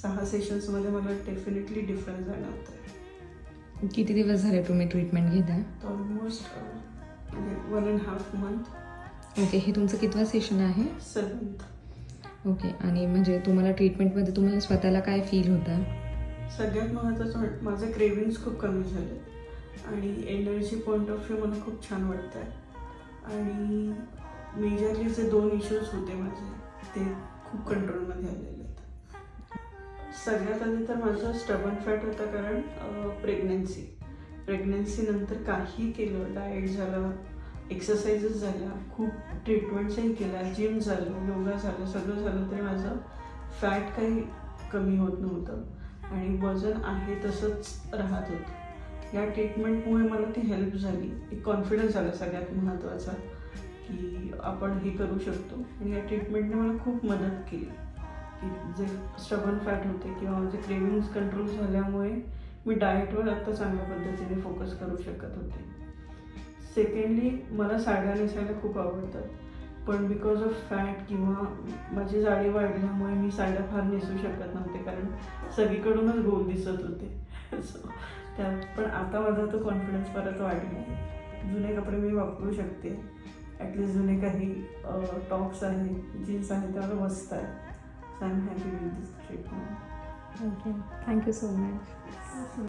6 सेशन्समध्ये मला definitely difference जाणवत आहे. किती दिवस झाले तुम्ही ट्रीटमेंट घेता? ऑलमोस्ट म्हणजे 1.5 month. ओके, हे तुमचं कितवं सेशन आहे? 7th. ओके, आणि म्हणजे तुम्हाला ट्रीटमेंटमध्ये तुम्हाला स्वतःला काय फील होतं? सगळ्यात महत्त्वाचं माझे क्रेविंग्स खूप कमी झाले आणि एनर्जी पॉईंट ऑफ व्ह्यू मला खूप छान वाटतं आहे. आणि मेजरली जे 2 इश्यूज होते माझे ते खूप कंट्रोलमध्ये आलेले आहेत. सगळ्यात आधी तर माझं स्टबन फॅट होतं, कारण प्रेग्नन्सी नंतर काही केलं, डाएट झालं, एक्सरसाइजेस झाल्या, खूप ट्रीटमेंट्सही केल्या, जिम झालं, योगा झालं, सगळं झालं तरी माझं फॅट काही कमी होत नव्हतं आणि वजन आहे तसंच राहत होतं. या ट्रीटमेंटमुळे मला ती हेल्प झाली, एक कॉन्फिडन्स आला सगळ्यात महत्त्वाचा की आपण हे करू शकतो. आणि या ट्रीटमेंटने मला खूप मदत केली की जे स्टबन फॅट होते किंवा माझे क्रेविंग्स कंट्रोल झाल्यामुळे मी डाएटवर आत्ता चांगल्या पद्धतीने फोकस करू शकत होते. सेकंडली, मला साड्या नेसायला खूप आवडतात, पण बिकॉज ऑफ फॅट किंवा माझी जाडी वाढल्यामुळे मी साड्या फार नेसू शकत नव्हते, कारण सगळीकडूनच गोल दिसत होते. सो त्यात पण आता माझा तो कॉन्फिडन्स परत वाढला आहे. जुने कपडे मी वापरू शकते, ॲटलिस्ट जुने काही टॉप्स आहेत, जीन्स आहेत, त्याला मस्त आहे. So I am happy with this treatment. Okay, thank you so much.